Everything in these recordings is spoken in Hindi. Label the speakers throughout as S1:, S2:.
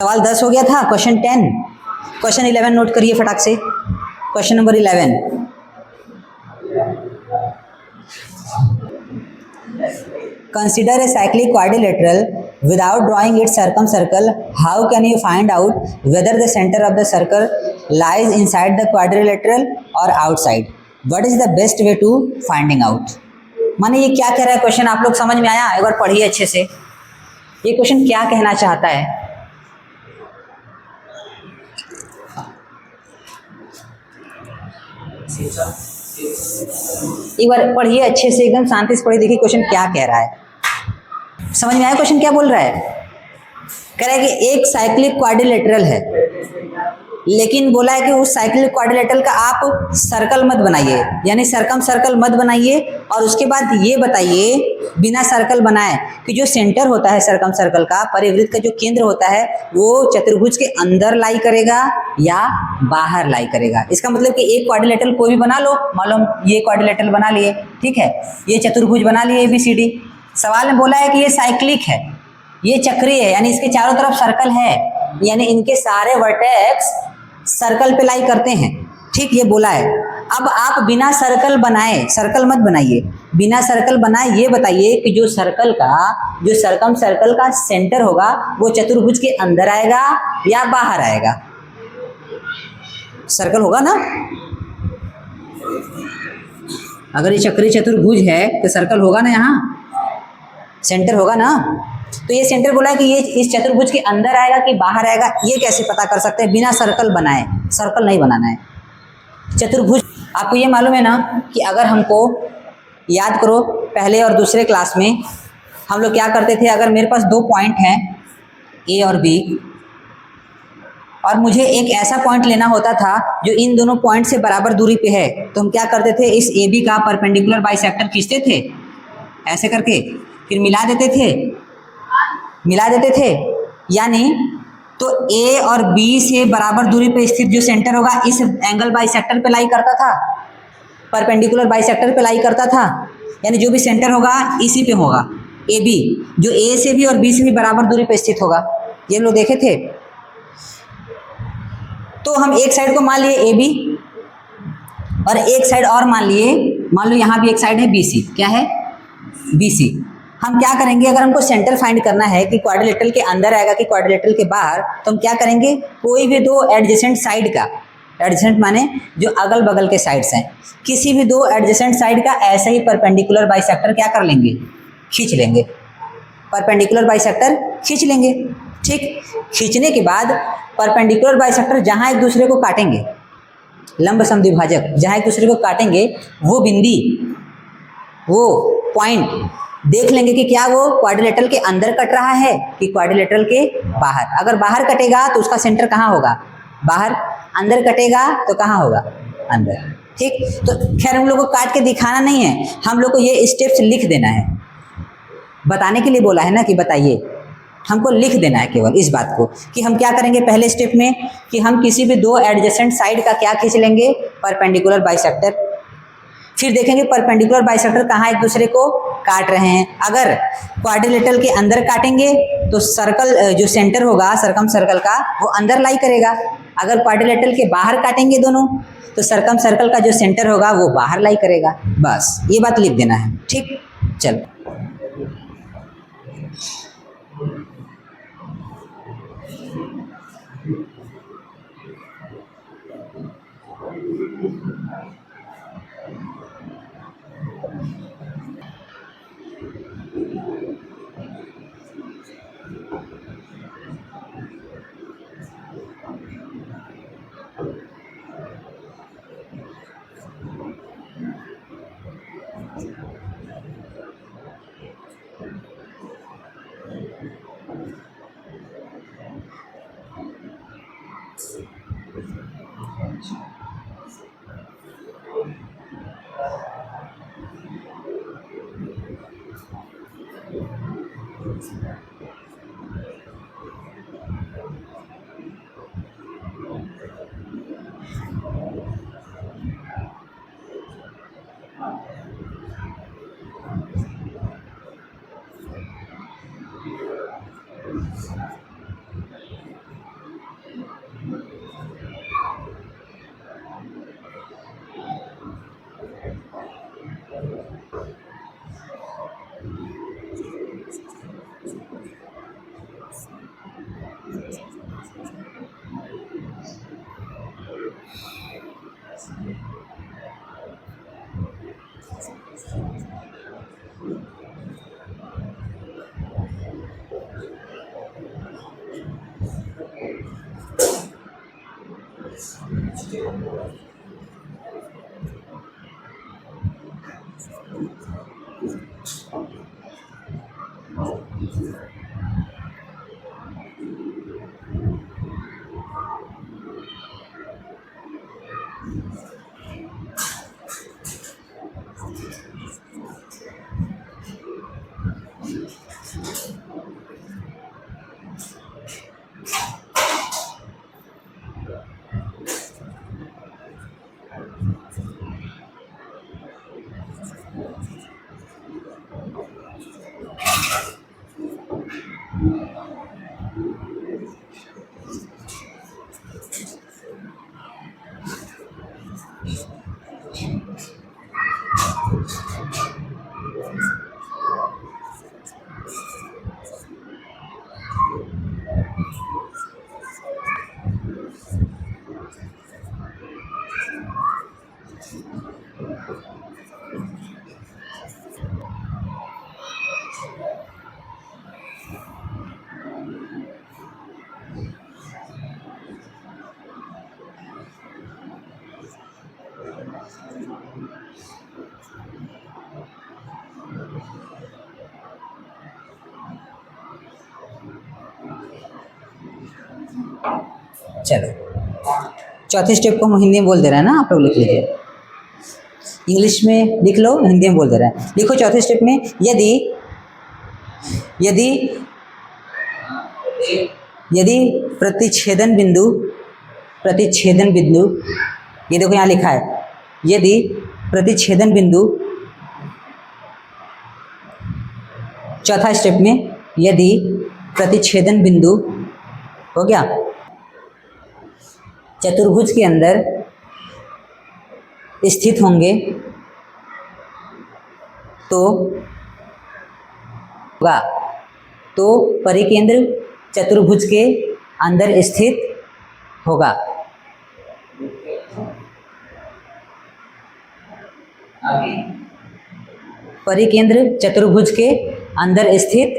S1: सवाल 10 हो गया था। क्वेश्चन 10, क्वेश्चन 11 नोट करिए फटाक से। Question number 11, consider a cyclic quadrilateral without drawing its circumcircle. How can you find out whether the center of the circle lies inside the quadrilateral or outside? What is the best way to finding out? माने ये क्या कह रहा है क्वेश्चन, आप लोग समझ में आया? एक बार पढ़िए अच्छे से, ये क्वेश्चन क्या कहना चाहता है। एक बार पढ़िए अच्छे से, एकदम शांति से पढ़िए, देखिए क्वेश्चन क्या कह रहा है। समझ में आया क्वेश्चन क्या बोल रहा है? कह रहा है कि एक साइक्लिक क्वाड्रिलेटरल है, लेकिन बोला है कि उस साइक्लिक क्वाड्रिलेटरल का आप सर्कल मत बनाइए, यानी सर्कम सर्कल मत बनाइए, और उसके बाद ये बताइए बिना सर्कल बनाए कि जो सेंटर होता है सर्कम सर्कल का, परिवृत्त का जो केंद्र होता है, वो चतुर्भुज के अंदर लाई करेगा या बाहर लाई करेगा। इसका मतलब कि एक क्वाड्रिलेटरल कोई भी बना लो, मान लो ये क्वाड्रिलेटरल बना लिए, ठीक है, ये चतुर्भुज बना लिए ABCD। सवाल में बोला है कि ये साइक्लिक है, ये चक्रीय है, यानी इसके चारों तरफ सर्कल है, यानी इनके सारे वर्टेक्स सर्कल पे लाई करते हैं, ठीक, ये बोला है। अब आप बिना सर्कल बनाए, सर्कल मत बनाइए, बिना सर्कल बनाए ये बताइए कि जो सर्कल का, जो सर्कम सर्कल का सेंटर होगा वो चतुर्भुज के अंदर आएगा या बाहर आएगा? सर्कल होगा ना, अगर ये चक्रीय चतुर्भुज है तो सर्कल होगा ना, यहाँ सेंटर होगा ना। तो ये सेंटर बोला है कि ये इस चतुर्भुज के अंदर आएगा कि बाहर आएगा, ये कैसे पता कर सकते हैं बिना सर्कल बनाए? सर्कल नहीं बनाना है। चतुर्भुज, आपको ये मालूम है ना कि अगर हमको, याद करो पहले और दूसरे क्लास में हम लोग क्या करते थे, अगर मेरे पास दो पॉइंट हैं A और B, और मुझे एक ऐसा पॉइंट लेना होता था जो इन दोनों पॉइंट से बराबर दूरी पे है, तो हम क्या करते थे, इस AB का परपेंडिकुलर बाइसेक्टर खींचते थे ऐसे करके, फिर मिला देते थे, यानी तो A और B से बराबर दूरी पे स्थित जो सेंटर होगा इस एंगल बाइसेक्टर पे लाई करता था, परपेंडिकुलर बाइसेक्टर पे लाई करता था, यानी जो भी सेंटर होगा इसी पे होगा AB, जो A से भी और B से भी बराबर दूरी पे स्थित होगा। ये लोग देखे थे। तो हम एक साइड को मान लिए AB और एक साइड और मान लिए, मान लो यहाँ भी एक साइड है BC, क्या है BC। हम क्या करेंगे, अगर हमको सेंटर फाइंड करना है कि क्वाड्रिलेटरल के अंदर आएगा कि क्वाड्रिलेटरल के बाहर, तो हम क्या करेंगे, कोई भी दो एडजेसेंट साइड का, एडजेसेंट माने जो अगल बगल के साइड्स हैं, किसी भी दो एडजेसेंट साइड का ऐसे ही परपेंडिकुलर बाइसेक्टर क्या कर लेंगे, खींच लेंगे, परपेंडिकुलर बाइसेक्टर खींच लेंगे, ठीक। खींचने के बाद परपेंडिकुलर बाइसेक्टर जहाँ एक दूसरे को काटेंगे, लंब समद्विभाजक जहाँ एक दूसरे को काटेंगे, वो बिंदी, वो पॉइंट देख लेंगे कि क्या वो क्वाड्रिलेटरल के अंदर कट रहा है कि क्वाड्रिलेटरल के बाहर। अगर बाहर कटेगा तो उसका सेंटर कहाँ होगा, बाहर। अंदर कटेगा तो कहाँ होगा, अंदर, ठीक। तो खैर हम लोग को काट के दिखाना नहीं है, हम लोग को ये स्टेप्स लिख देना है, बताने के लिए बोला है ना कि बताइए, हमको लिख देना है केवल इस बात को कि हम क्या करेंगे पहले स्टेप में, कि हम किसी भी दो एडजेसेंट साइड का क्या खींच लेंगे, परपेंडिकुलर बाइसेक्टर। फिर देखेंगे परपेंडिकुलर बाइसेक्टर कहाँ एक दूसरे को काट रहे हैं। अगर क्वाड्रिलेटरल के अंदर काटेंगे तो सर्कल, जो सेंटर होगा सर्कम सर्कल का, वो अंदर लाई करेगा। अगर क्वाड्रिलेटरल के बाहर काटेंगे दोनों, तो सर्कम सर्कल का जो सेंटर होगा वो बाहर लाई करेगा। बस ये बात लिख देना है, ठीक। चलो चलो चौथे स्टेप को हम हिंदी में बोल दे रहे हैं ना, आप लोग लिख लीजिए। इंग्लिश में लिख लो, हिंदी में बोल दे रहा है। लिखो चौथे स्टेप में, यदि यदि यदि प्रतिच्छेदन बिंदु, ये देखो यहाँ लिखा है, यदि प्रतिच्छेदन बिंदु, चौथा स्टेप में यदि प्रतिच्छेदन बिंदु हो गया चतुर्भुज के अंदर स्थित होंगे तो परिकेंद्र चतुर्भुज के अंदर स्थित होगा। परिकेंद्र चतुर्भुज के अंदर स्थित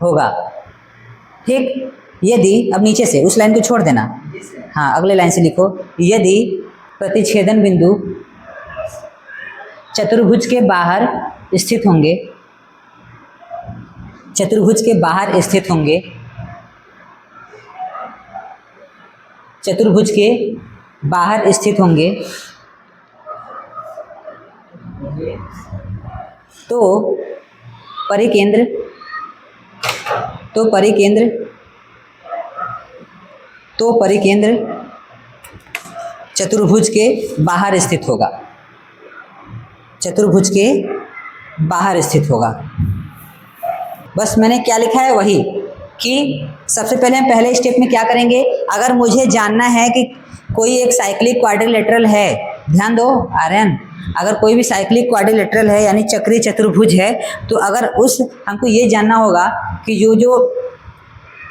S1: होगा। ठीक, यदि, अब नीचे से उस लाइन को छोड़ देना, हाँ अगले लाइन से लिखो, यदि प्रतिच्छेदन बिंदु चतुर्भुज के बाहर स्थित होंगे, चतुर्भुज के बाहर स्थित होंगे, चतुर्भुज के बाहर स्थित होंगे, तो परिकेंद्र चतुर्भुज के बाहर स्थित होगा, चतुर्भुज के बाहर स्थित होगा। बस मैंने क्या लिखा है वही, कि सबसे पहले हम पहले स्टेप में क्या करेंगे, अगर मुझे जानना है कि कोई एक साइक्लिक क्वाड्रिलेटरल है, ध्यान दो आर्यन, अगर कोई भी साइक्लिक क्वाड्रिलेटरल है यानी चक्रीय चतुर्भुज है, तो अगर हमको ये जानना होगा कि जो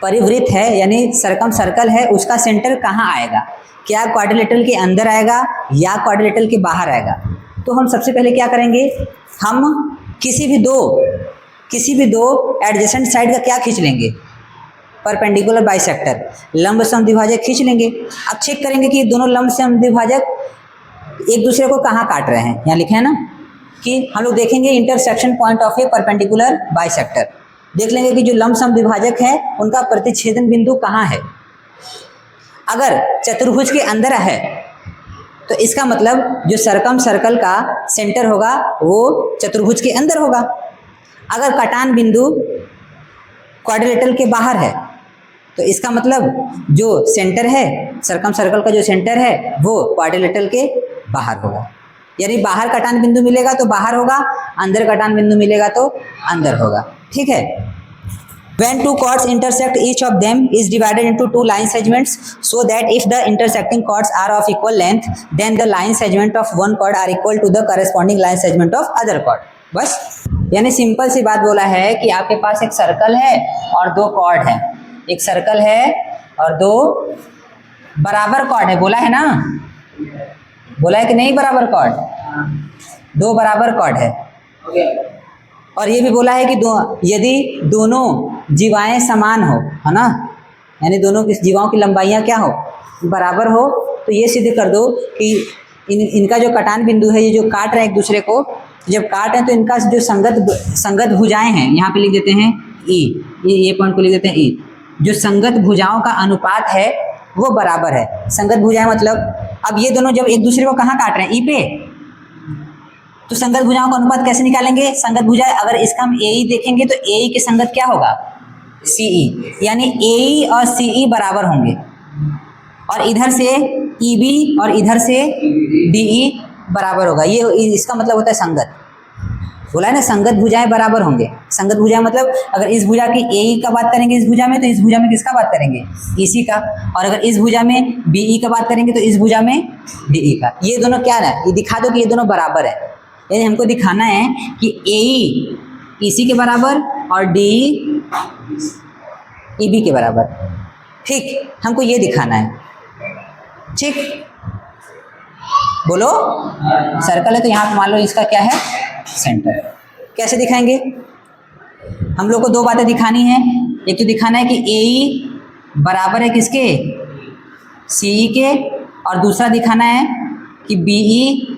S1: परिवृत्त है यानी सरकम सर्कल है, उसका सेंटर कहाँ आएगा, क्या क्वाड्रिलेटरल के अंदर आएगा या क्वाड्रिलेटरल के बाहर आएगा। तो हम सबसे पहले क्या करेंगे, हम किसी भी दो एडजेसेंट साइड का क्या खींच लेंगे, परपेंडिकुलर बाइसेक्टर, लंब समद्विभाजक खींच लेंगे। अब चेक करेंगे कि दोनों लंब समद्विभाजक एक दूसरे को कहाँ काट रहे हैं, यहाँ लिखे हैं ना, कि हम लोग देखेंगे intersection point of A perpendicular bisector, देख लेंगे कि जो लंब समद्विभाजक है उनका प्रतिच्छेदन बिंदु कहाँ है। अगर चतुर्भुज के अंदर है तो इसका मतलब जो सरकम सर्कल का सेंटर होगा वो चतुर्भुज के अंदर होगा। अगर कटान बिंदु क्वाड्रिलेटरल के बाहर है तो इसका मतलब जो सेंटर है, सरकम सर्कल का जो सेंटर है वो क्वाड्रिलेटरल के बाहर होगा। यानी बाहर कटान बिंदु मिलेगा तो बाहर होगा, अंदर कटान बिंदु मिलेगा तो अंदर होगा। ठीक है। When two chords intersect, each of them is divided into two line segments, so that if the intersecting chords are of equal length, then the line segment of one chord are equal to the corresponding line segment of other chord. बस, यानी सिंपल सी बात बोला है कि आपके पास एक सर्कल है और दो कॉर्ड है। एक सर्कल है और 2 बराबर कॉर्ड है, बोला है ना, बोला है कि नहीं बराबर कॉर्ड, 2 बराबर कॉर्ड है। और ये भी बोला है कि यदि दोनों जीवाएं समान हो, है ना, यानी दोनों की जीवाओं की लंबाइयाँ क्या हो, बराबर हो, तो ये सिद्ध कर दो कि इनका जो कटान बिंदु है, ये जो काट रहे हैं एक दूसरे को, जब काट रहे हैं तो इनका जो संगत भुजाएं हैं, यहाँ पे लिख देते हैं ई, ये पॉइंट को लिख देते हैं ई, जो संगत भुजाओं का अनुपात है वो बराबर है। संगत भुजाएं मतलब अब ये दोनों जब एक दूसरे को कहाँ काट रहे हैं, ई पे, तो संगत भुजाओं का अनुपात कैसे निकालेंगे? संगत भुजाएं अगर इसका हम ए देखेंगे तो ए के संगत क्या होगा, सी ई, यानी ए और सी ई बराबर होंगे, और इधर से ई बी और इधर से डी ई बराबर होगा। ये इसका मतलब होता है संगत, बोला है ना, संगत भुजाएं बराबर होंगे। संगत भुजाएं मतलब अगर इस भुजा की ए ई का बात करेंगे इस भुजा में, तो इस भुजा में किसका बात करेंगे, इसी का, और अगर इस भुजा में बी ई का बात करेंगे तो इस भुजा में डी ई का। ये दोनों क्या है, ये दिखा दो कि ये दोनों बराबर है, यानी हमको दिखाना है कि ए ई इसी के बराबर और डी ई बी के बराबर, ठीक, हमको ये दिखाना है, ठीक। बोलो, सर्कल है तो यहाँ पे मान लो इसका क्या है, सेंटर। कैसे दिखाएंगे? हम लोग को 2 बातें दिखानी है, एक तो दिखाना है कि ए ई बराबर है किसके, सी ई के, और दूसरा दिखाना है कि बी ई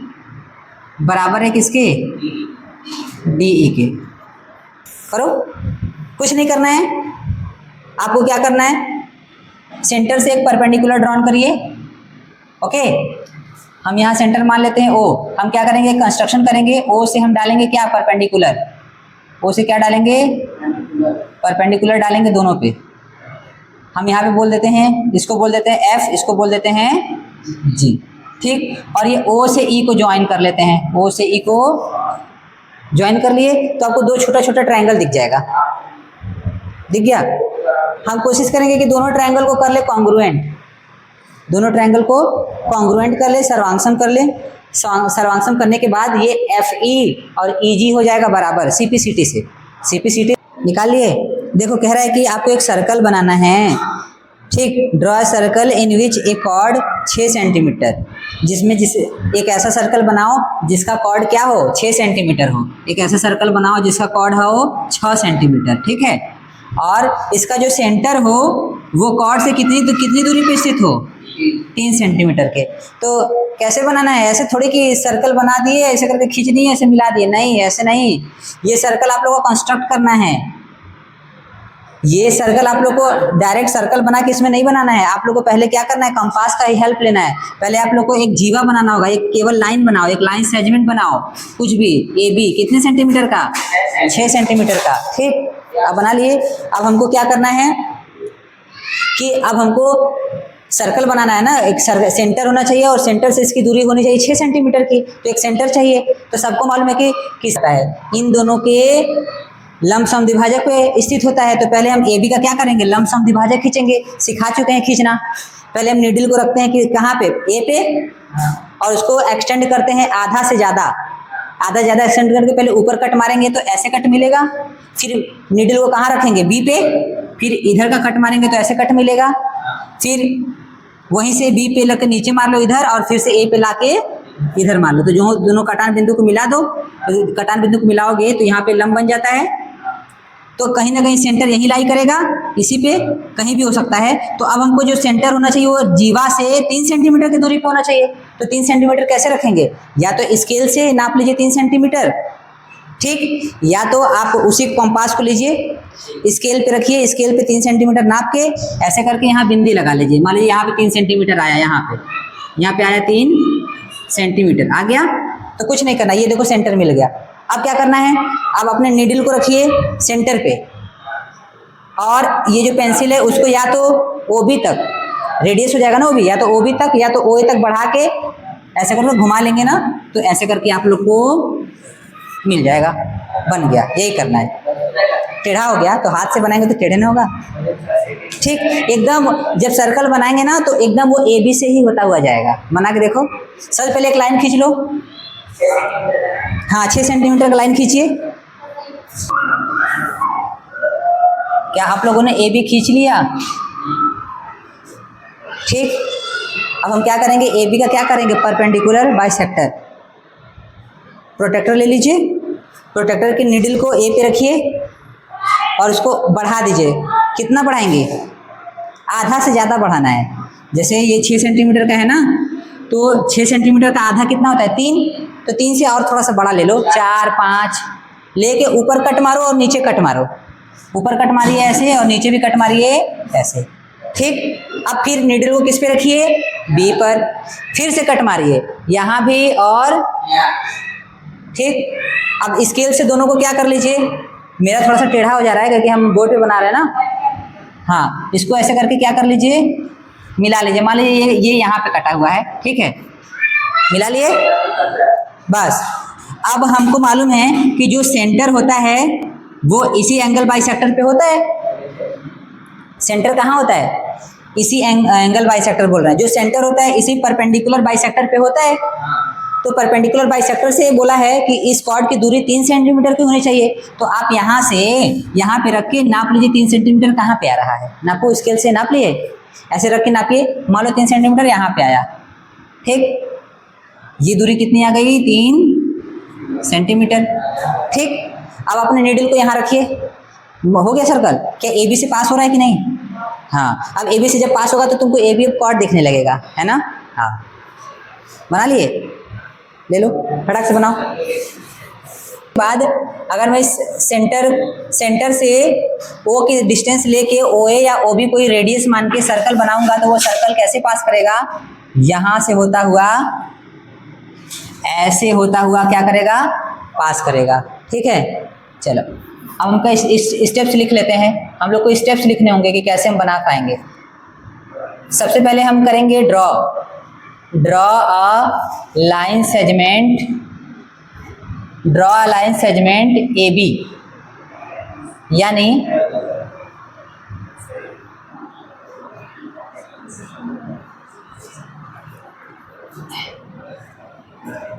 S1: बराबर है किसके, डी ई के। करो, कुछ नहीं करना है आपको, क्या करना है, सेंटर से एक परपेंडिकुलर ड्रॉन करिए, ओके। हम यहाँ सेंटर मान लेते हैं ओ, हम क्या करेंगे, कंस्ट्रक्शन करेंगे, ओ से हम डालेंगे क्या, परपेंडिकुलर, ओ से क्या डालेंगे, परपेंडिकुलर डालेंगे दोनों पे। हम यहाँ पे बोल देते हैं, इसको बोल देते हैं एफ, इसको बोल देते हैं जी, ठीक। और ये ओ से ई को ज्वाइन कर लेते हैं, ओ से ई को ज्वाइन कर लिए तो आपको 2 छोटा छोटा ट्रायंगल दिख जाएगा, दिख गया। हम कोशिश करेंगे कि दोनों ट्रायंगल को कर ले कॉन्ग्रुएंट, दोनों ट्रायंगल को कॉन्ग्रुएंट कर ले, सर्वांगसम कर ले। सर्वांगसम करने के बाद ये एफ ई और ई जी हो जाएगा बराबर सी पी सी टी से, सी पी सी टी निकाल लिए। देखो कह रहा है कि आपको एक सर्कल बनाना है, ठीक। Draw circle in which a chord 6 centimetre, जिसमें एक ऐसा सर्कल बनाओ जिसका कॉर्ड क्या हो, 6 सेंटीमीटर हो। एक ऐसा सर्कल बनाओ जिसका कॉर्ड हो 6 सेंटीमीटर, ठीक है। और इसका जो सेंटर हो वो कॉर्ड से कितनी दूरी पे स्थित हो, 3 सेंटीमीटर के। तो कैसे बनाना है, ऐसे थोड़ी कि सर्कल बना दिए ऐसे करके खींच दिए ऐसे मिला दिए, नहीं, ऐसे नहीं। ये सर्कल आप लोगों को कंस्ट्रक्ट करना है, ये सर्कल आप लोग को डायरेक्ट सर्कल बना के इसमें नहीं बनाना है। आप लोग को पहले क्या करना है, कंपास का ही हेल्प लेना है। पहले आप लोग को एक जीवा बनाना होगा, एक केवल लाइन बनाओ, एक लाइन सेगमेंट बनाओ, कुछ भी, ए बी कितने सेंटीमीटर का, 6 सेंटीमीटर का, ठीक। अब बना लिए। अब हमको क्या करना है कि अब हमको सर्कल बनाना है ना, एक सेंटर होना चाहिए और सेंटर से इसकी दूरी होनी चाहिए 6 सेंटीमीटर की, तो एक सेंटर चाहिए। तो सबको मालूम है कि किसका है, इन दोनों के लंबसम द्विभाजक पे स्थित होता है। तो पहले हम ए बी का क्या करेंगे, लंबसम द्विभाजक खींचेंगे, सिखा चुके हैं खींचना। पहले हम नीडल को रखते हैं कि कहाँ पे, ए पे, और उसको एक्सटेंड करते हैं आधा से ज़्यादा, आधा ज़्यादा एक्सटेंड करके पहले ऊपर कट मारेंगे तो ऐसे कट मिलेगा। फिर नीडल को कहाँ रखेंगे, बी पे, फिर इधर का कट मारेंगे तो ऐसे कट मिलेगा। फिर वहीं से बी पे लग नीचे मार लो इधर, और फिर से ए पे ला के इधर मार लो। तो जो दोनों कटान बिंदु को मिला दो, तो कटान बिंदु को मिलाओगे तो यहाँ पे लंब बन जाता है। तो कहीं ना कहीं सेंटर यहीं लाई करेगा, इसी पे कहीं भी हो सकता है। तो अब हमको जो सेंटर होना चाहिए वो जीवा से 3 सेंटीमीटर की दूरी पे होना चाहिए। तो 3 सेंटीमीटर कैसे रखेंगे, या तो स्केल से नाप लीजिए 3 सेंटीमीटर, ठीक, या तो आप उसी कंपास को लीजिए, स्केल पे रखिए, स्केल पे 3 सेंटीमीटर नाप के ऐसे करके यहाँ बिंदी लगा लीजिए। मान लीजिए यहाँ पे 3 सेंटीमीटर आया, यहाँ पे आया 3 सेंटीमीटर आ गया। तो कुछ नहीं करना, ये देखो सेंटर मिल गया। अब क्या करना है, अब अपने नीडल को रखिए सेंटर पे, और ये जो पेंसिल है उसको या तो ओ बी तक, रेडियस हो जाएगा ना वो भी, या तो ओ बी तक या तो ओ ए तक बढ़ा के ऐसे करके घुमा लेंगे ना, तो ऐसे करके आप लोग को मिल जाएगा, बन गया। यही करना है। टेढ़ा हो गया तो हाथ से बनाएंगे तो टेढ़े नहीं होगा, ठीक। एकदम जब सर्कल बनाएंगे ना तो एकदम वो ए बी से ही होता हुआ जाएगा। बना के देखो। सबसे पहले एक लाइन खींच लो, हाँ 6 सेंटीमीटर का लाइन खींचिए। क्या आप लोगों ने ए बी खींच लिया? ठीक, अब हम क्या करेंगे, ए बी का क्या करेंगे, परपेंडिकुलर बाइसेक्टर। प्रोटेक्टर ले लीजिए, प्रोटेक्टर की नीडल को ए पे रखिए और उसको बढ़ा दीजिए। कितना बढ़ाएंगे, आधा से ज़्यादा बढ़ाना है। जैसे ये 6 सेंटीमीटर का है ना, तो 6 सेंटीमीटर का आधा कितना होता है, 3, तो 3 से और थोड़ा सा बड़ा ले लो, 4, 5 लेके ऊपर कट मारो और नीचे कट मारो। ऊपर कट मारिए ऐसे और नीचे भी कट मारिए ऐसे। ठीक, अब फिर नीडल को किस पे रखिए, बी पर, फिर से कट मारिए यहाँ भी और ठीक। अब स्केल से दोनों को क्या कर लीजिए, मेरा थोड़ा सा टेढ़ा हो जा रहा है क्योंकि हम बोर्ड पे बना रहे हैं ना। हाँ, इसको ऐसे करके क्या कर लीजिए, मिला लीजिए। मान लीजिए ये यहाँ पे कटा हुआ है, ठीक है, मिला लिए बस। अब हमको मालूम है कि जो सेंटर होता है वो इसी एंगल बाइसेक्टर पे होता है। सेंटर कहाँ होता है, इसी एंगल बाइसेक्टर बोल रहे हैं। जो सेंटर होता है इसी परपेंडिकुलर बाइसेक्टर पे होता है। तो परपेंडिकुलर बाइसेक्टर से बोला है कि इस कॉर्ड की दूरी 3 सेंटीमीटर की होनी चाहिए। तो आप यहाँ से यहाँ पे रख के नाप लीजिए 3 सेंटीमीटर कहाँ पे आ रहा है, नापो, स्केल से नाप लिए, ऐसे रख के नापिए। मान लो 3 सेंटीमीटर यहाँ पे आया, ठीक, ये दूरी कितनी आ गई, 3 सेंटीमीटर। ठीक, अब अपने नीडल को यहाँ रखिए, हो गया सर्कल। क्या ए बी से पास हो रहा है कि नहीं, हाँ। अब ए बी से जब पास होगा तो तुमको ए बी कॉर्ड दिखने लगेगा, है ना। हाँ, बना लिए, ले लो फटाक से बनाओ। बाद अगर मैं सेंटर से ओ की डिस्टेंस लेके ओ ए या ओ बी कोई रेडियस मान के सर्कल बनाऊंगा तो वो सर्कल कैसे पास करेगा, यहाँ से होता हुआ ऐसे होता हुआ क्या करेगा, पास करेगा। ठीक है, चलो अब हम स्टेप्स लिख लेते हैं। हम लोग को स्टेप्स लिखने होंगे कि कैसे हम बना पाएंगे। सबसे पहले हम करेंगे draw a line segment A B, यानी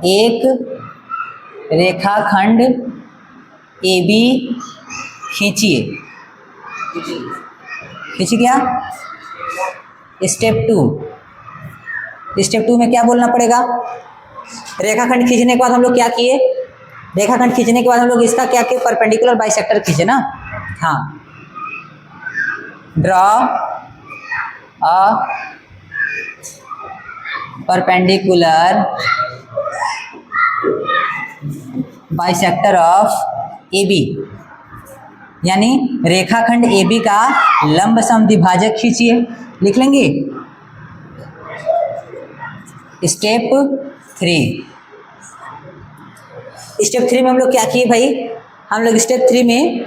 S1: एक रेखाखंड ए बी खींचिए। क्या, स्टेप 2 में क्या बोलना पड़ेगा, रेखाखंड खींचने के बाद हम लोग क्या किए, रेखाखंड खींचने के बाद हम लोग इसका क्या किए, परपेंडिकुलर बाइसेक्टर खींचे ना। हाँ, draw a perpendicular bisector of A B, यानी रेखाखंड ए बी का लंब समद्विभाजक खींचिए। लिख लेंगे स्टेप 3 में हम लोग क्या किए भाई, हम लोग स्टेप 3 में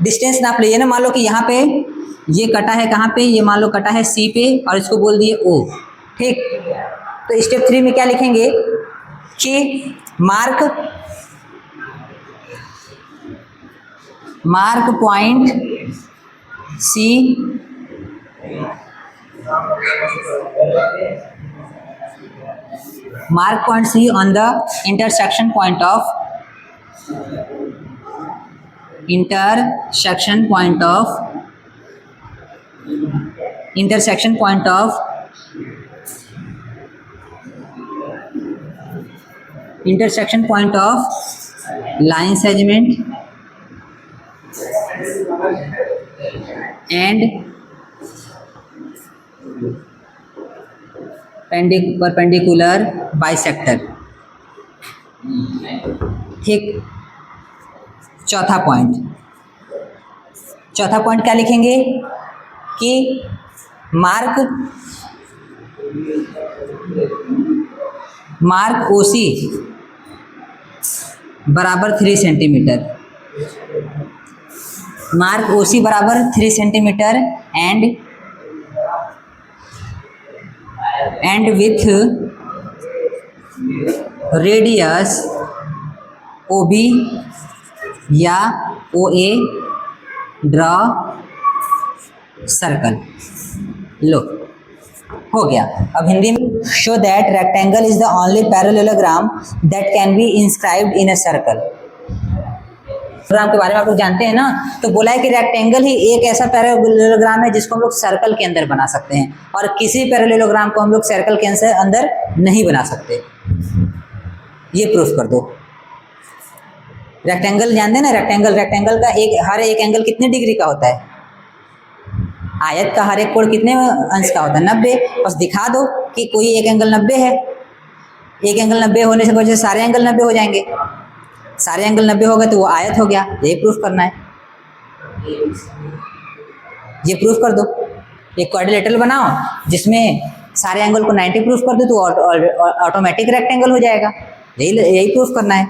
S1: डिस्टेंस नाप लिए ना। मान लो कि यहाँ पे ये कटा है, कहाँ पे, ये मान लो कटा है सी पे और इसको बोल दिए ओ। ठीक, तो स्टेप 3 में क्या लिखेंगे कि mark point C on the intersection point of line segment and perpendicular bisector। ठीक, चौथा पॉइंट क्या लिखेंगे कि मार्क ओसी बराबर 3 सेंटीमीटर, मार्क ओसी बराबर 3 centimetre and with radius O B या ओ ए ड्रॉ सर्कल। लो, हो गया। अब हिंदी में show that rectangle is the only parallelogram that can be inscribed in a circle. Parallelogram के बारे में आप लोग जानते हैं ना, तो बोला है कि रेक्टेंगल ही एक ऐसा पैरेललोग्राम है जिसको हम लोग सर्कल के अंदर बना सकते हैं, और किसी पैरेललोग्राम को हम लोग सर्कल के अंदर नहीं बना सकते। ये प्रूफ कर दो। रेक्टेंगल जानते हैं ना, रेक्टेंगल का हर एक एंगल कितने डिग्री का होता है? आयत का हर एक कोण कितने अंश का होता है? 90। बस दिखा दो कि कोई एक एंगल 90 है। एक एंगल 90 होने से वजह से सारे एंगल 90 हो जाएंगे। सारे एंगल 90 हो गए तो वो आयत हो गया। ये प्रूफ करना है, ये प्रूफ कर दो। एक क्वाड्रिलेटरल बनाओ जिसमें सारे एंगल को 90 प्रूफ कर दो तो ऑटोमेटिक रेक्टेंगल हो जाएगा। यही प्रूफ करना है।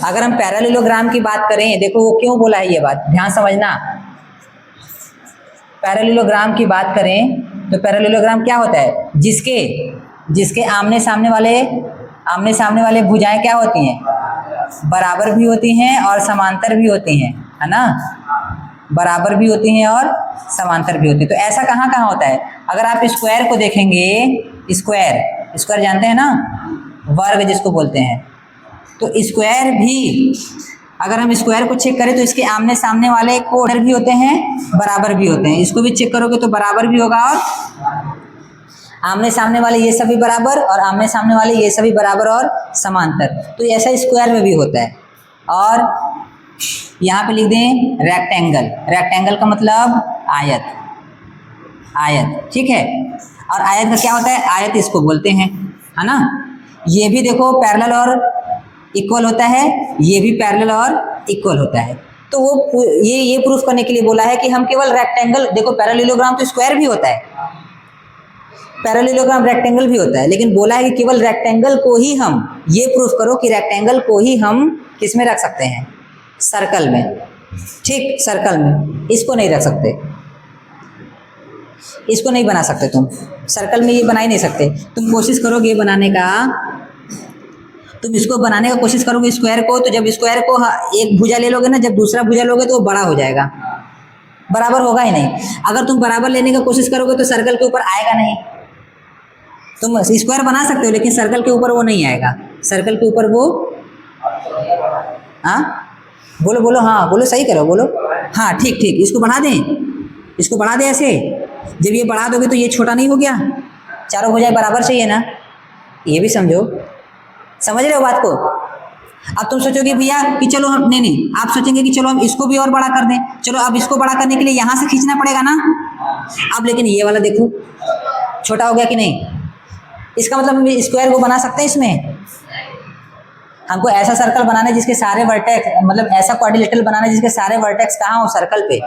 S1: अगर हम पैरेललोग्राम की बात करें, देखो वो क्यों बोला है ये बात, ध्यान समझना। पैरेललोग्राम की बात करें तो पैरेललोग्राम क्या होता है? जिसके आमने सामने वाले भुजाएं क्या होती हैं? बराबर भी होती हैं और समांतर भी होती हैं, है ना? बराबर भी होती हैं और समांतर भी होती है। तो ऐसा कहाँ कहाँ होता है? अगर आप स्क्वायर को देखेंगे, स्क्वायर जानते हैं ना, वर्ग जिसको बोलते हैं, तो स्क्वायर भी अगर हम स्क्वायर को चेक करें तो इसके आमने सामने वाले कोण भी होते हैं, बराबर भी होते हैं। इसको भी चेक करोगे तो बराबर भी होगा और आमने सामने वाले ये सभी बराबर, और आमने सामने वाले ये सभी बराबर और समांतर। तो ऐसा स्क्वायर में भी होता है। और यहाँ पे लिख दें रेक्टेंगल का मतलब आयत, ठीक है। और आयत का क्या होता है? आयत इसको बोलते हैं, है ना। ये भी देखो पैरेलल और इक्वल होता है, ये भी पैरेलल और इक्वल होता है। तो वो ये प्रूफ करने के लिए बोला है कि हम केवल रेक्टेंगल, देखो पैरेललोग्राम तो स्क्वायर भी होता है, पैरेललोग्राम रेक्टेंगल भी होता है, लेकिन बोला है कि केवल रेक्टेंगल को ही हम, ये प्रूफ करो कि रेक्टेंगल को ही हम किस में रख सकते हैं? सर्कल में, ठीक, सर्कल में। इसको नहीं रख सकते, इसको नहीं बना सकते तुम सर्कल में, ये बना ही नहीं सकते। तुम कोशिश करोगे बनाने का, तुम इसको बनाने का कोशिश करोगे स्क्वायर को, तो जब स्क्वायर को एक भुजा ले लोगे ना, जब दूसरा भुजा लोगे तो वो बड़ा हो जाएगा, बराबर होगा ही नहीं। अगर तुम बराबर लेने का कोशिश करोगे तो सर्कल के ऊपर आएगा नहीं। तुम स्क्वायर बना सकते हो लेकिन सर्कल के ऊपर वो नहीं आएगा, सर्कल के ऊपर वो, हाँ बोलो, हाँ बोलो, सही करो, बोलो, हाँ ठीक, इसको बढ़ा दें ऐसे। जब ये बढ़ा दोगे तो ये छोटा नहीं हो गया, चारों भुजाएं बराबर चाहिए ना, ये भी समझो, समझ रहे हो बात को। अब तुम सोचोगे भैया कि चलो हम, नहीं, आप सोचेंगे कि चलो हम इसको भी और बड़ा कर दें। चलो अब इसको बड़ा करने के लिए यहाँ से खींचना पड़ेगा ना। अब लेकिन ये वाला देखो छोटा हो गया कि नहीं। इसका मतलब हम स्क्वायर को बना सकते हैं इसमें। हमको ऐसा सर्कल बनाना है जिसके सारे वर्टेक्स, मतलब ऐसा क्वाड्रिलेटरल बनाना है जिसके सारे वर्टेक्स कहाँ हो? सर्कल पे।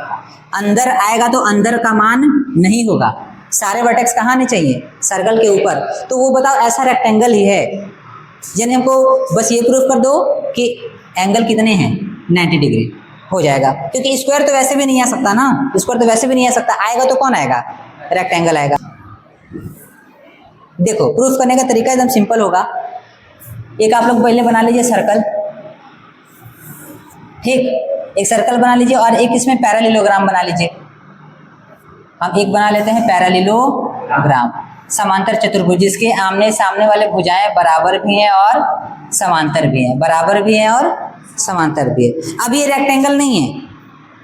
S1: अंदर आएगा तो अंदर का मान नहीं होगा, सारे वर्टेक्स कहाँ आने चाहिए? सर्कल के ऊपर। तो वो बताओ ऐसा रेक्टेंगल ही है। यानी हमको बस ये प्रूफ कर दो कि एंगल कितने हैं, 90 डिग्री हो जाएगा। क्योंकि स्क्वायर तो वैसे भी नहीं आ सकता ना, स्क्वायर तो वैसे भी नहीं आ सकता, आएगा तो कौन आएगा? रेक्टेंगल आएगा। देखो प्रूफ करने का तरीका एकदम सिंपल होगा। एक आप लोग पहले बना लीजिए सर्कल, ठीक, एक सर्कल बना लीजिए और एक इसमें पैरेललोग्राम बना लीजिए। हम एक बना लेते हैं पैरेललोग्राम, समांतर चतुर्भुज जिसके आमने सामने वाले भुजाएं बराबर भी हैं और समांतर भी हैं, बराबर भी हैं और समांतर भी है। अब ये रेक्टेंगल नहीं है,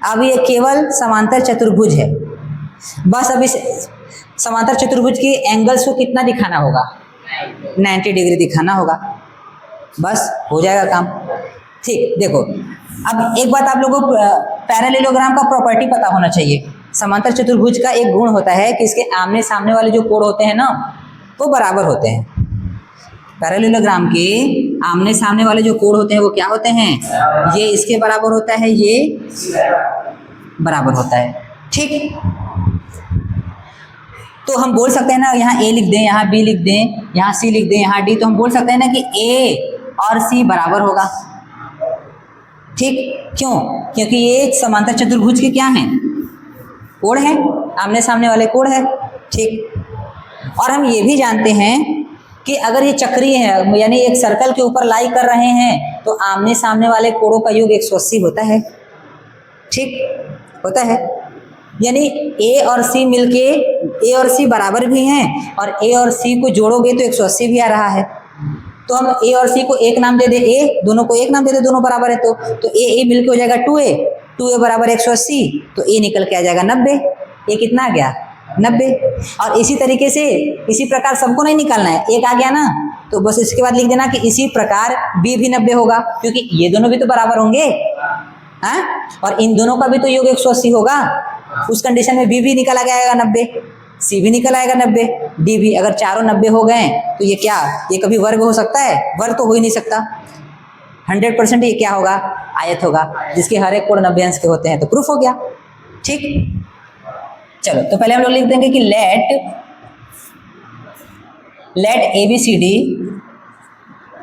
S1: अब ये केवल समांतर चतुर्भुज है। बस अब इस समांतर चतुर्भुज के एंगल्स को कितना दिखाना होगा? 90 डिग्री दिखाना होगा, बस हो जाएगा काम। ठीक, देखो अब एक बात आप लोगों को पैरेललोग्राम का प्रॉपर्टी पता होना चाहिए। समांतर चतुर्भुज का एक गुण होता है कि इसके आमने सामने वाले जो कोण होते हैं ना, वो बराबर होते हैं। पैरेललोग्राम के आमने सामने वाले जो कोण होते हैं वो क्या होते हैं? ये इसके बराबर होता है, ये बराबर होता है, ठीक। तो हम बोल सकते हैं ना, यहाँ ए लिख दें, यहाँ बी लिख दें, यहाँ सी लिख दें, यहाँ डी, तो हम बोल सकते हैं ना कि ए और सी बराबर होगा, ठीक। क्यों? क्योंकि ये समांतर चतुर्भुज के क्या हैं? कोण है, आमने सामने वाले कोण है, ठीक। और हम ये भी जानते हैं कि अगर ये चक्रीय है, यानी एक सर्कल के ऊपर लाई कर रहे हैं, तो आमने सामने वाले कोणों का योग 180 होता है, ठीक, होता है। यानी ए और सी मिलके, ए और सी बराबर भी हैं और ए और सी को जोड़ोगे तो 180 भी आ रहा है, तो हम ए और सी को एक नाम दे दे, ए, दोनों को एक नाम दे दे, दोनों बराबर है तो ए मिलके हो जाएगा 2a बराबर 180, तो ए निकल के आ जाएगा 90। ये कितना आ गया 90। और इसी तरीके से इसी प्रकार सबको नहीं निकालना है, एक आ गया ना तो बस इसके बाद लिख देना कि इसी प्रकार बी भी 90 होगा, क्योंकि ये दोनों भी तो बराबर होंगे, हाँ, और इन दोनों का भी तो योग 180 होगा। उस कंडीशन में बी भी निकल आ जाएगा 90, सी भी निकल आएगा 90, डी भी। अगर चारों 90 हो गए तो ये क्या, ये कभी वर्ग हो सकता है? वर्ग तो हो ही नहीं सकता। 100% ये क्या होगा, आयत होगा, जिसके हर एक कोण 90 अंश के होते हैं, तो प्रूफ हो गया। ठीक, चलो तो पहले हम लोग लिख देंगे कि let ABCD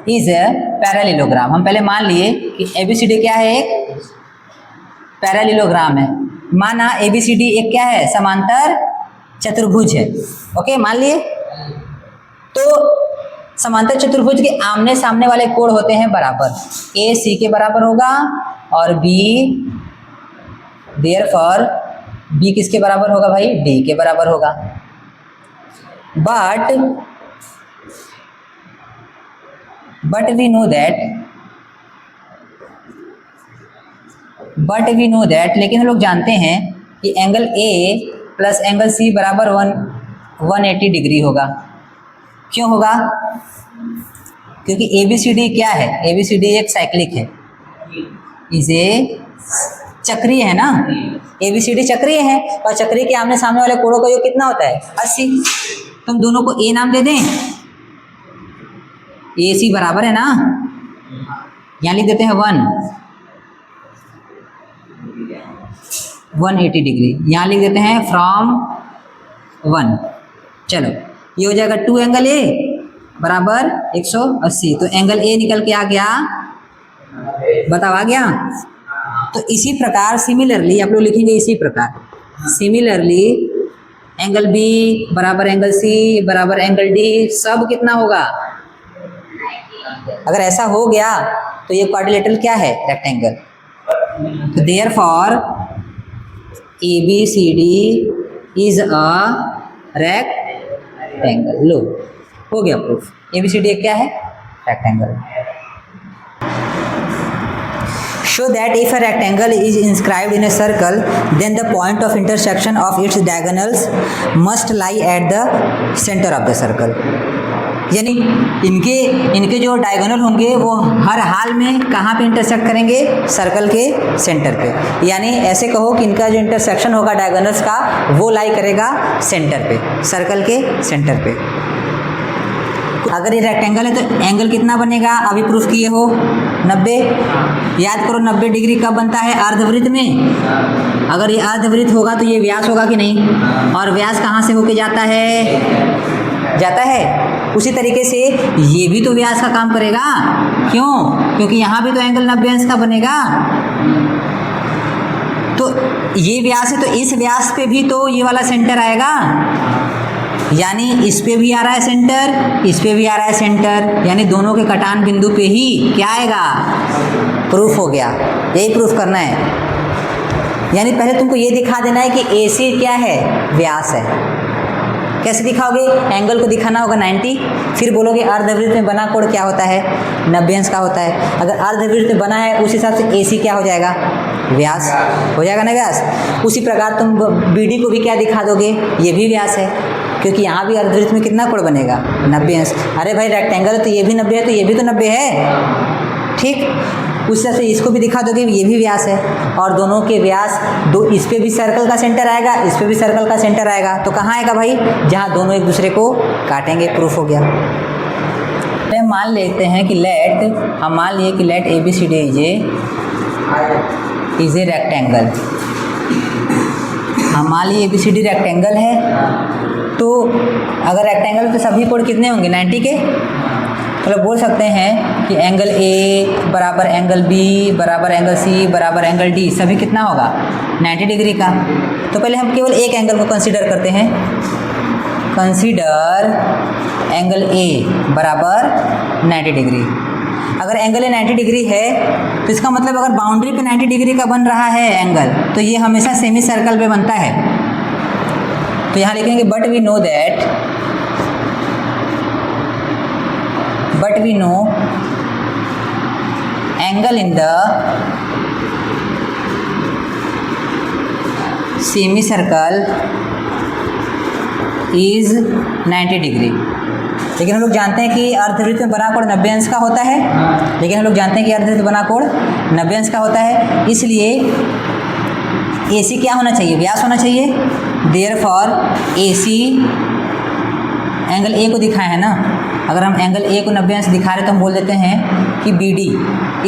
S1: is a parallelogram. हम पहले मान लिए कि ABCD क्या है, एक पैरेललोग्राम है। माना ABCD एक क्या है, समांतर चतुर्भुज है। ओके, मान लिए। तो समांतर चतुर्भुज के आमने सामने वाले कोण होते हैं बराबर, A C के बराबर होगा और B, देयरफॉर B किसके बराबर होगा भाई, D के बराबर होगा। बट वी नो दैट, लेकिन हम लोग जानते हैं कि angle A plus angle C बराबर 180 डिग्री होगा। क्यों होगा? क्योंकि ABCD क्या है, ABCD एक साइक्लिक है, इसे चक्रीय है ना, ABCD चक्रीय है, और चक्रीय के आमने सामने वाले कोणों का योग कितना होता है, 80। तुम दोनों को A नाम दे दें, AC बराबर है ना, यहाँ लिख देते हैं 180 डिग्री, यहाँ लिख देते हैं फ्रॉम 1। चलो ये हो जाएगा 2 एंगल A बराबर 180, तो एंगल A निकल के आ गया, बताओ आ गया। तो इसी प्रकार सिमिलरली आप लोग लिखेंगे, इसी प्रकार सिमिलरली एंगल B बराबर एंगल C बराबर एंगल D, सब कितना होगा, अगर ऐसा हो गया तो ये क्वाड्रिलेटरल क्या है, रेक्टेंगल। तो therefore ABCD is a rectangle. लो हो गया प्रूफ, ABCD एक क्या है, rectangle. Show that if a rectangle is inscribed in a circle, then the point of intersection of its diagonals must lie at the center of the circle। यानी इनके जो डायगोनल होंगे वो हर हाल में कहाँ पे इंटरसेक्ट करेंगे, सर्कल के सेंटर पे। यानी ऐसे कहो कि इनका जो इंटरसेक्शन होगा डायगोनल्स का, वो लाई करेगा सेंटर पे, सर्कल के सेंटर पे। अगर ये रेक्टेंगल है तो एंगल कितना बनेगा, अभी प्रूफ किए हो 90। याद करो 90 डिग्री कब बनता है, अर्धवृत्त में। अगर ये अर्धवृत्त होगा तो ये व्यास होगा कि नहीं, और व्यास कहाँ से होके जाता है, उसी तरीके से ये भी तो व्यास का काम करेगा। क्यों? क्योंकि यहाँ भी तो एंगल 90 अंश का बनेगा। तो ये व्यास है तो इस व्यास पे भी तो ये वाला सेंटर आएगा, यानी इस पे भी आ रहा है सेंटर, इस पे भी आ रहा है सेंटर, यानी दोनों के कटान बिंदु पे ही क्या आएगा, प्रूफ हो गया। यही प्रूफ करना है। यानी पहले तुमको ये दिखा देना है कि AC क्या है, व्यास है। कैसे दिखाओगे, एंगल को दिखाना होगा 90, फिर बोलोगे अर्धवृत्त में बना कोण क्या होता है, 90 अंश का होता है। अगर अर्धवृत्त में बना है उस हिसाब से AC क्या हो जाएगा, व्यास हो जाएगा ना, व्यास। उसी प्रकार तुम BD को भी क्या दिखा दोगे, ये भी व्यास है, क्योंकि यहाँ भी अर्धवृत्त में कितना कोण बनेगा, 90 अंश। अरे भाई रेक्टेंगल है तो ये भी 90 है, तो ये भी तो 90 है, ठीक। उस तरह से इसको भी दिखा दोगे, ये भी व्यास है, और दोनों के व्यास दो, इस पे भी सर्कल का सेंटर आएगा, इस पे भी सर्कल का सेंटर आएगा, तो कहाँ आएगा भाई, जहाँ दोनों एक दूसरे को काटेंगे। प्रूफ हो गया। हम मान लेते हैं कि हम मान लिए कि let ABCD is a rectangle. हम मान लिए ABCD रेक्टेंगल है, तो अगर रेक्टेंगल तो सभी कोण कितने होंगे, 90 के। मतलब बोल सकते हैं कि एंगल A बराबर एंगल B बराबर एंगल C बराबर एंगल D, सभी कितना होगा, 90 डिग्री का। तो पहले हम केवल एक एंगल को कंसीडर करते हैं। कंसीडर एंगल A बराबर 90 डिग्री। अगर एंगल 90 डिग्री है तो इसका मतलब अगर बाउंड्री पे 90 डिग्री का बन रहा है एंगल, तो ये हमेशा सेमी सर्कल पे बनता है। तो यहाँ लिखेंगे but we know that but we know angle in the semicircle is 90 degree. लेकिन हम लोग जानते हैं कि अर्धवृत्त में बना कोण 90 अंश का होता है, लेकिन हम लोग जानते हैं कि अर्धवृत्त बना कोण 90 अंश का होता है, इसलिए AC क्या होना चाहिए, व्यास होना चाहिए। देयरफॉर AC एंगल A को दिखाए है ना, अगर हम एंगल A को 90 अंश दिखा रहे तो हम बोल देते हैं कि BD,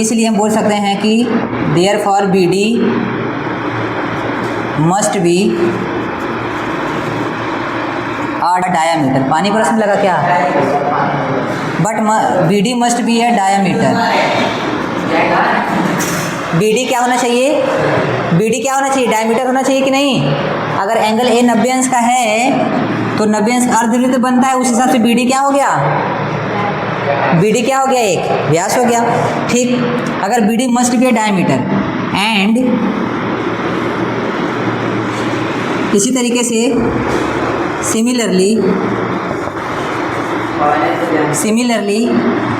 S1: इसलिए हम बोल सकते हैं कि therefore BD must B diameter. पानी प्रश्न लगा क्या, but BD must be A diameter. BD क्या होना चाहिए, BD क्या होना चाहिए, डायमीटर होना चाहिए कि नहीं। अगर एंगल A 90 अंश का है तो 90 अंश अर्धवृत्त बनता है, उस हिसाब से BD क्या हो गया, BD क्या हो गया, एक व्यास हो गया। ठीक, अगर BD must be a diameter and इसी तरीके से सिमिलरली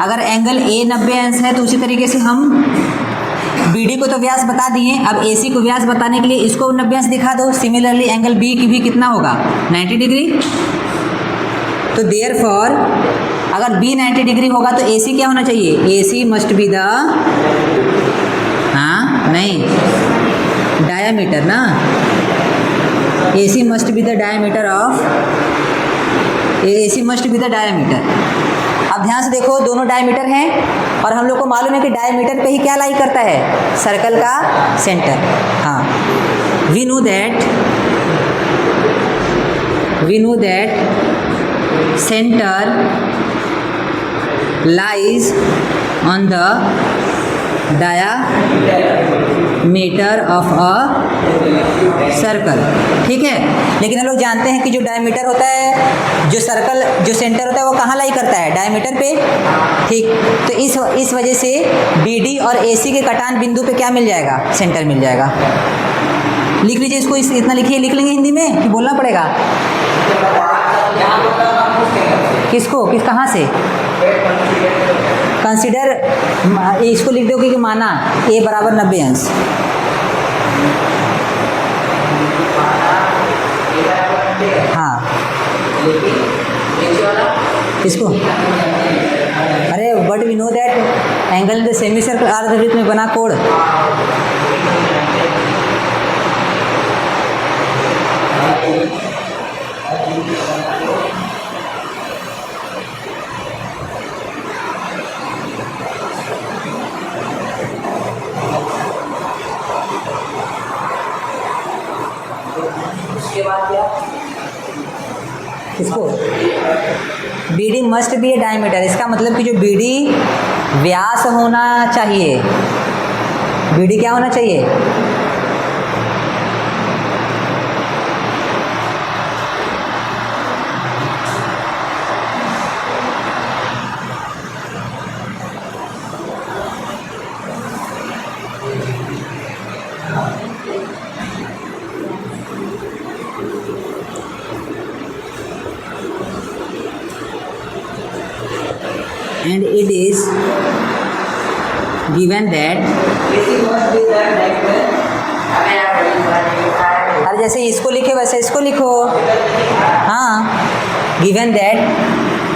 S1: अगर एंगल A 90 अंश है तो उसी तरीके से हम BD को तो व्यास बता दिए, अब AC को व्यास बताने के लिए इसको 90 अंश दिखा दो। सिमिलरली एंगल B की भी कितना होगा, 90 डिग्री। तो देयरफॉर अगर B 90 डिग्री होगा तो AC क्या होना चाहिए, AC मस्ट बी द, हाँ नहीं, डायामीटर ना, AC must be the diameter of, AC must be the diameter. अब ध्यान से देखो, दोनों डायमीटर हैं और हम लोग को मालूम है कि डायमीटर पे ही क्या लाई करता है, सर्कल का सेंटर। हाँ, we know that centre lies on the diameter of a circle. ठीक है, लेकिन हम लोग जानते हैं कि जो डायमीटर होता है, जो सर्कल जो सेंटर होता है वो कहाँ लाई करता है, डायमीटर पे। ठीक, तो इस वजह से BD और AC के कटान बिंदु पे क्या मिल जाएगा, सेंटर मिल जाएगा। लिख लीजिए इसको, इतना लिखिए, लिख लेंगे हिंदी में कि बोलना पड़ेगा, किसको कहाँ से कंसीडर, इसको लिख दोगे कि माना A बराबर 90 अंश, हाँ किसको, अरे but we know that angle in the semicircle अर्धवृत्त में बना कोण, किसको, BD must be a diameter. इसका मतलब कि जो BD व्यास होना चाहिए, BD क्या होना चाहिए, and it is given that, अरे जैसे इसको लिखे वैसे इसको लिखो, हाँ, given that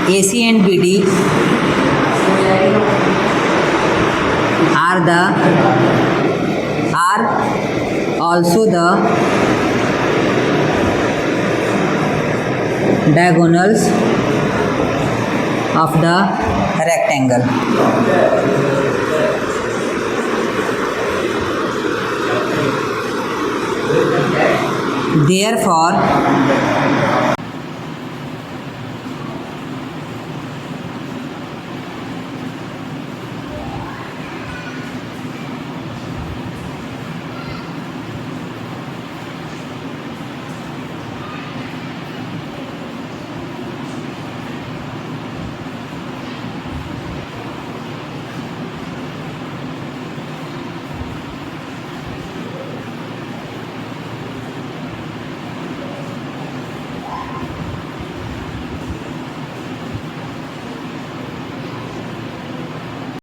S1: AC and BD are also the diagonals of the rectangle. Therefore